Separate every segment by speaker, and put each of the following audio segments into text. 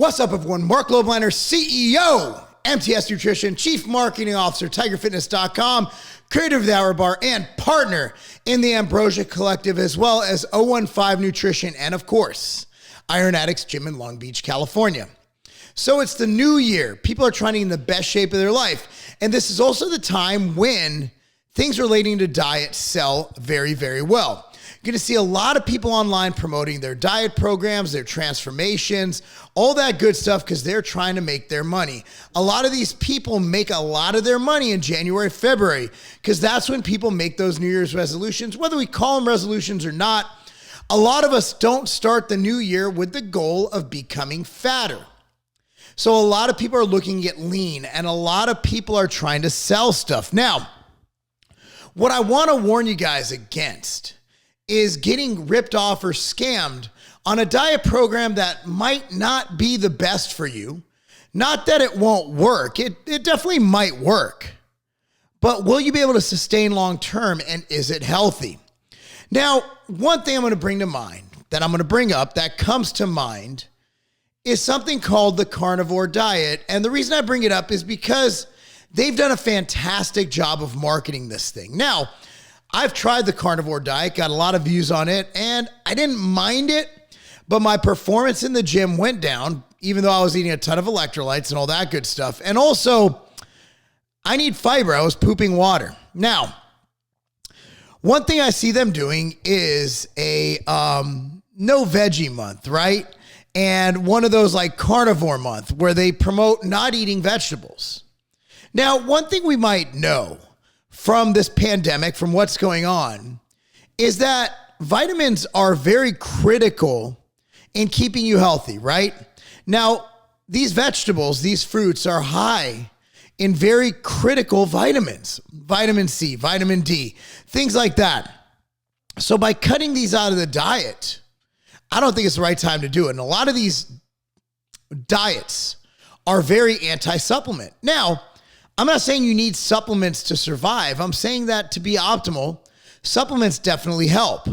Speaker 1: What's up, everyone? Marc Lobliner, CEO, MTS Nutrition, Chief Marketing Officer, TigerFitness.com, creator of the Hour Bar, and partner in the Ambrosia Collective, as well as 015 Nutrition, and of course, Iron Addicts Gym in Long Beach, California. So it's the new year. People are trying to get in the best shape of their life. And this is also the time when things relating to diet sell very, very well. You're going to see a lot of people online promoting their diet programs, their transformations, all that good stuff because they're trying to make their money. A lot of these people make a lot of their money in January, February, because that's when people make those New Year's resolutions, whether we call them resolutions or not. A lot of us don't start the new year with the goal of becoming fatter. So a lot of people are looking to get lean, and a lot of people are trying to sell stuff. Now, what I want to warn you guys against is getting ripped off or scammed on a diet program that might not be the best for you. Not that it won't work. It definitely might work. But will you be able to sustain long term, and is it healthy? Now, one thing I'm going to bring to mind, that I'm going to bring up that comes to mind, is something called the Carnivore Diet. And the reason I bring it up is because they've done a fantastic job of marketing this thing. Now, I've tried the Carnivore Diet, got a lot of views on it, and I didn't mind it, but my performance in the gym went down, even though I was eating a ton of electrolytes and all that good stuff. And also, I need fiber. I was pooping water. Now, one thing I see them doing is a no veggie month, right? And one of those like carnivore month where they promote not eating vegetables. Now, one thing we might know from this pandemic, from what's going on, is that vitamins are very critical in keeping you healthy, right? Now, these vegetables, these fruits are high in very critical vitamins, vitamin C, vitamin D, things like that. So by cutting these out of the diet, I don't think it's the right time to do it. And a lot of these diets are very anti-supplement. Now, I'm not saying you need supplements to survive. I'm saying that to be optimal, supplements definitely help.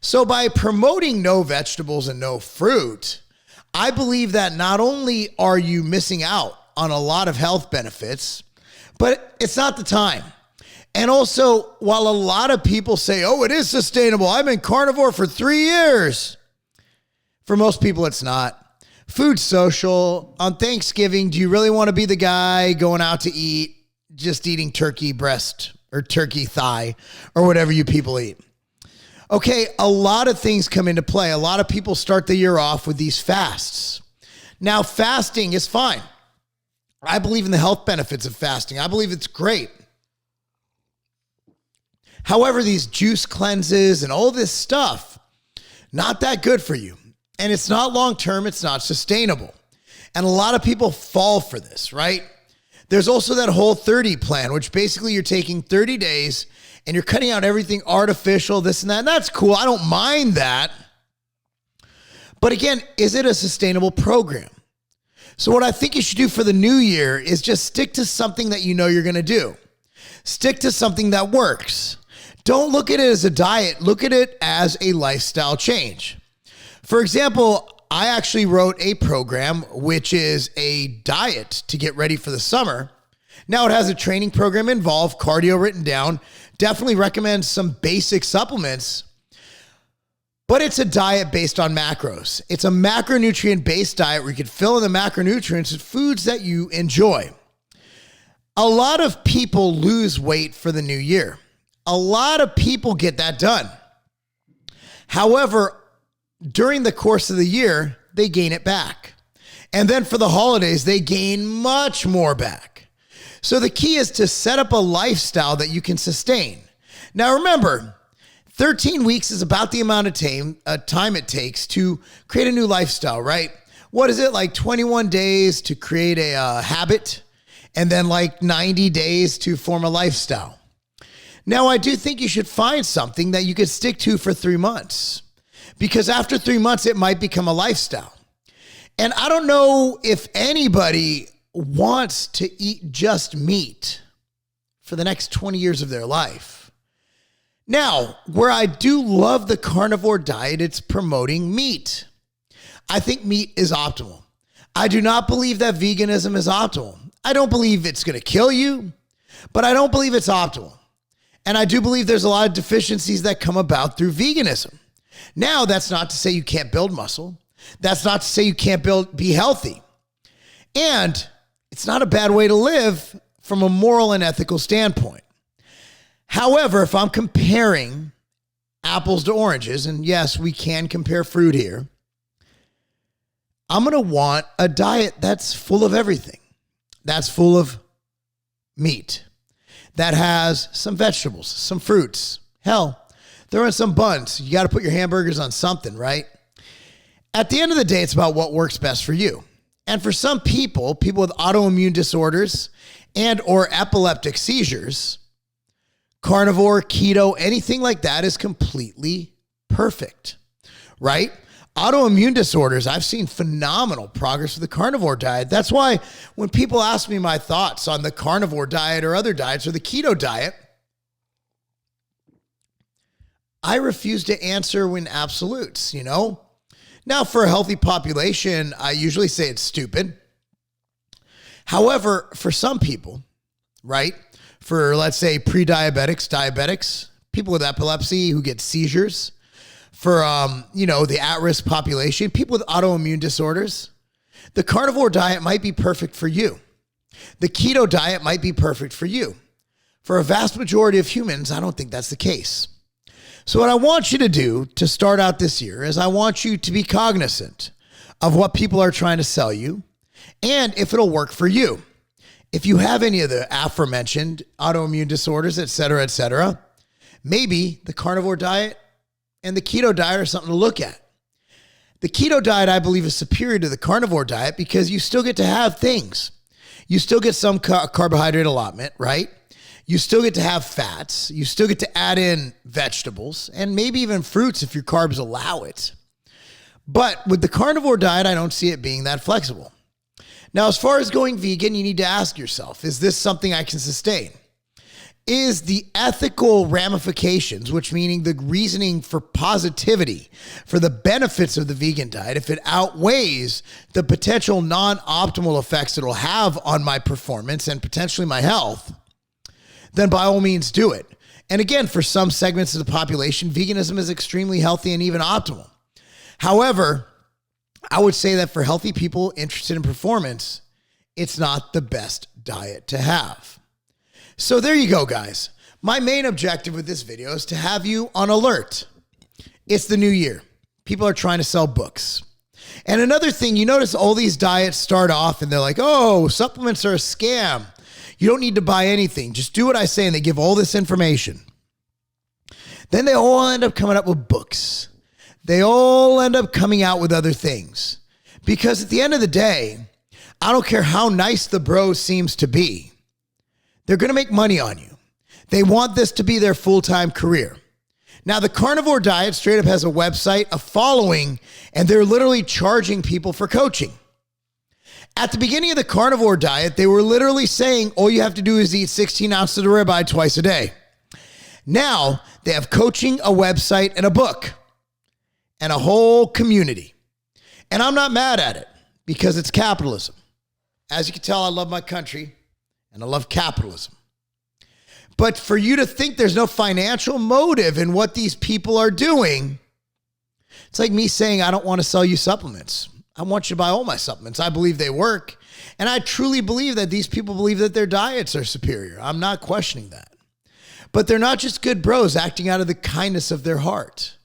Speaker 1: So by promoting no vegetables and no fruit, I believe that not only are you missing out on a lot of health benefits, but it's not the time. And also, while a lot of people say, oh, it is sustainable, I've been carnivore for 3 years. For most people, it's not. Food social. On Thanksgiving, do you really want to be the guy going out to eat, just eating turkey breast or turkey thigh or whatever you people eat? Okay, a lot of things come into play. A lot of people start the year off with these fasts. Now, fasting is fine. I believe in the health benefits of fasting. I believe it's great. However, these juice cleanses and all this stuff, not that good for you. And it's not long-term, it's not sustainable. And a lot of people fall for this, right? There's also that Whole30 plan, which basically you're taking 30 days and you're cutting out everything artificial, this and that. And that's cool. I don't mind that. But again, is it a sustainable program? So what I think you should do for the new year is just stick to something that you know you're going to do. Stick to something that works. Don't look at it as a diet. Look at it as a lifestyle change. For example, I actually wrote a program, which is a diet to get ready for the summer. Now it has a training program involved, cardio written down. Definitely recommend some basic supplements, but it's a diet based on macros. It's a macronutrient-based diet where you can fill in the macronutrients with foods that you enjoy. A lot of people lose weight for the new year. A lot of people get that done. However, during the course of the year, they gain it back. And then for the holidays, they gain much more back. So the key is to set up a lifestyle that you can sustain. Now remember, 13 weeks is about the amount of time it takes to create a new lifestyle, right? What is it, like 21 days to create a habit, and then like 90 days to form a lifestyle? Now, I do think you should find something that you could stick to for 3 months. Because after 3 months, it might become a lifestyle. And I don't know if anybody wants to eat just meat for the next 20 years of their life. Now, where I do love the carnivore diet, it's promoting meat. I think meat is optimal. I do not believe that veganism is optimal. I don't believe it's going to kill you, but I don't believe it's optimal. And I do believe there's a lot of deficiencies that come about through veganism. Now, that's not to say you can't build muscle. That's not to say you can't be healthy. And it's not a bad way to live from a moral and ethical standpoint. However, if I'm comparing apples to oranges, and yes, we can compare fruit here, I'm going to want a diet that's full of everything. That's full of meat, that has some vegetables, some fruits. Hell, throw in some buns. You got to put your hamburgers on something, right? At the end of the day, it's about what works best for you. And for some people with autoimmune disorders and or epileptic seizures, carnivore, keto, anything like that is completely perfect, right? Autoimmune disorders, I've seen phenomenal progress with the carnivore diet. That's why when people ask me my thoughts on the carnivore diet or other diets or the keto diet, I refuse to answer in absolutes, you know? Now, for a healthy population, I usually say it's stupid. However, for some people, right? For, let's say, pre-diabetics, diabetics, people with epilepsy who get seizures, for, the at-risk population, people with autoimmune disorders, the carnivore diet might be perfect for you. The keto diet might be perfect for you. For a vast majority of humans, I don't think that's the case. So what I want you to do to start out this year is I want you to be cognizant of what people are trying to sell you and if it'll work for you. If you have any of the aforementioned autoimmune disorders, et cetera, maybe the carnivore diet and the keto diet are something to look at. The keto diet, I believe, is superior to the carnivore diet because you still get to have things. You still get some carbohydrate allotment, right? You still get to have fats. You still get to add in vegetables and maybe even fruits if your carbs allow it. But with the carnivore diet, I don't see it being that flexible. Now, as far as going vegan, you need to ask yourself, is this something I can sustain? Is the ethical ramifications, which meaning the reasoning for positivity, for the benefits of the vegan diet, if it outweighs the potential non-optimal effects it'll have on my performance and potentially my health, then by all means do it. And again, for some segments of the population, veganism is extremely healthy and even optimal. However, I would say that for healthy people interested in performance, it's not the best diet to have. So there you go, guys. My main objective with this video is to have you on alert. It's the new year. People are trying to sell books. And another thing, you notice all these diets start off and they're like, oh, supplements are a scam. You don't need to buy anything. Just do what I say, and they give all this information. Then they all end up coming up with books. They all end up coming out with other things. Because at the end of the day, I don't care how nice the bro seems to be, they're going to make money on you. They want this to be their full-time career. Now, the carnivore diet straight up has a website, a following, and they're literally charging people for coaching. At the beginning of the carnivore diet, they were literally saying all you have to do is eat 16 ounces of ribeye twice a day. Now, they have coaching, a website, and a book, and a whole community. And I'm not mad at it because it's capitalism. As you can tell, I love my country and I love capitalism. But for you to think there's no financial motive in what these people are doing, it's like me saying, I don't want to sell you supplements. I want you to buy all my supplements. I believe they work. And I truly believe that these people believe that their diets are superior. I'm not questioning that. But they're not just good bros acting out of the kindness of their heart.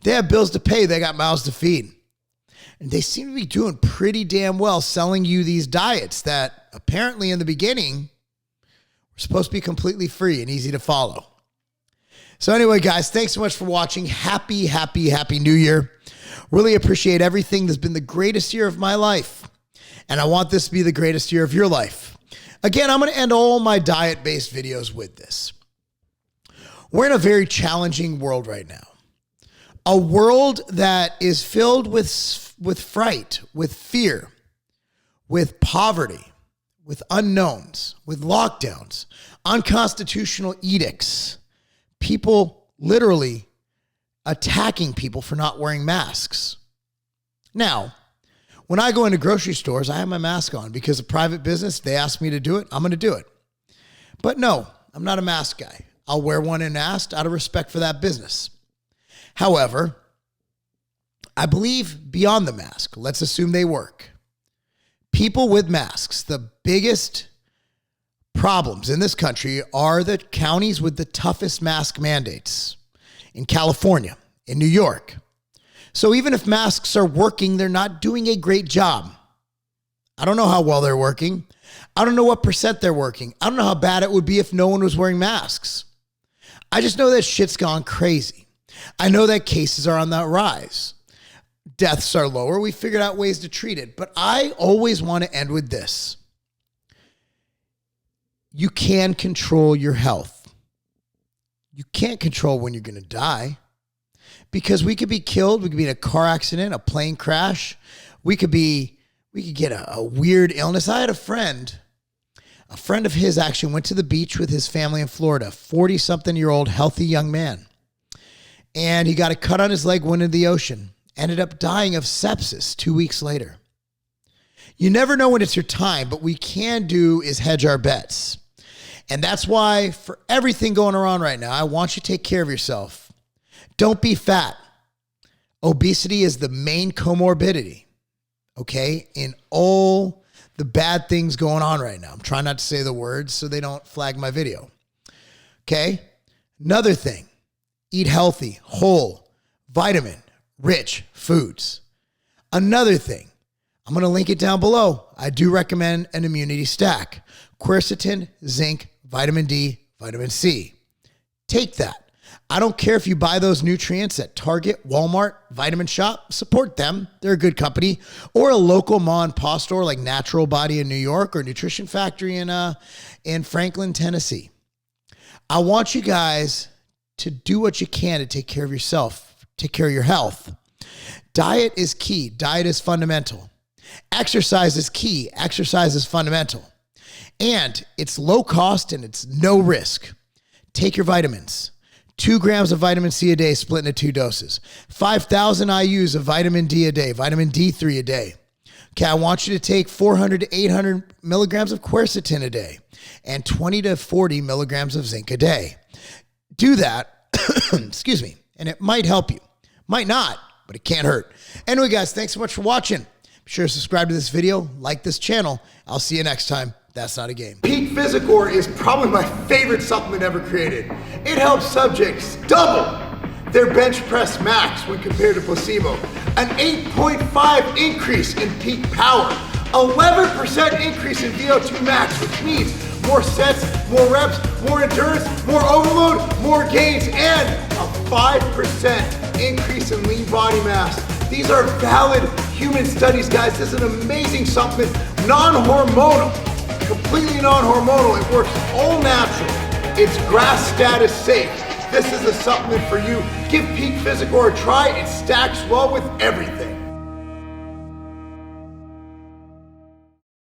Speaker 1: They have bills to pay. They got mouths to feed. And they seem to be doing pretty damn well selling you these diets that apparently in the beginning were supposed to be completely free and easy to follow. So anyway, guys, thanks so much for watching. Happy New Year. Really appreciate everything. This has been the greatest year of my life. And I want this to be the greatest year of your life. Again, I'm going to end all my diet-based videos with this. We're in a very challenging world right now. A world that is filled with fright, with fear, with poverty, with unknowns, with lockdowns, unconstitutional edicts, people literally attacking people for not wearing masks. Now, When I go into grocery stores, I have my mask on because a private business, they ask me to do it, I'm going to do it. But no, I'm not a mask guy. I'll wear one when asked out of respect for that business. However, I believe beyond the mask, let's assume they work. People with masks, the biggest problems in this country are the counties with the toughest mask mandates. In California, in New York. So even if masks are working, they're not doing a great job. I don't know how well they're working. I don't know what % they're working. I don't know how bad it would be if no one was wearing masks. I just know that shit's gone crazy. I know that cases are on the rise. Deaths are lower. We figured out ways to treat it. But I always want to end with this. You can control your health. You can't control when you're going to die. Because we could be killed. We could be in a car accident, a plane crash. We could get a weird illness. I had a friend of his actually went to the beach with his family in Florida, 40-something-year-old healthy young man. And he got a cut on his leg, went into the ocean, ended up dying of sepsis 2 weeks later. You never know when it's your time, but what we can do is hedge our bets. And that's why for everything going around right now, I want you to take care of yourself. Don't be fat. Obesity is the main comorbidity, okay, in all the bad things going on right now. I'm trying not to say the words so they don't flag my video, okay? Another thing, eat healthy, whole, vitamin-rich foods. Another thing, I'm going to link it down below. I do recommend an immunity stack. Quercetin, zinc, vitamin D, vitamin C. Take that. I don't care if you buy those nutrients at Target, Walmart, Vitamin Shop. Support them. They're a good company. Or a local ma and pa store like Natural Body in New York or Nutrition Factory in Franklin, Tennessee. I want you guys to do what you can to take care of yourself, take care of your health. Diet is key. Diet is fundamental. Exercise is key. Exercise is fundamental. And it's low cost and it's no risk. Take your vitamins. 2 grams of vitamin C a day split into 2 doses. 5,000 IUs of vitamin D a day, vitamin D3 a day. Okay, I want you to take 400 to 800 milligrams of quercetin a day and 20 to 40 milligrams of zinc a day. Do that, excuse me, and it might help you. Might not, but it can't hurt. Anyway, guys, thanks so much for watching. Be sure to subscribe to this video, like this channel. I'll see you next time. That's not a game. Peak Physicor is probably my favorite supplement ever created. It helps subjects double their bench press max when compared to placebo. An 8.5 increase in peak power. 11% increase in VO2 max, which means more sets, more reps, more endurance, more overload, more gains, and a 5% increase in lean body mass. These are valid human studies, guys. This is an amazing supplement, non-hormonal. Completely non-hormonal. It works all natural. It's grass status safe. This is a supplement for you. Give Peak Physicor a try. It stacks well with everything.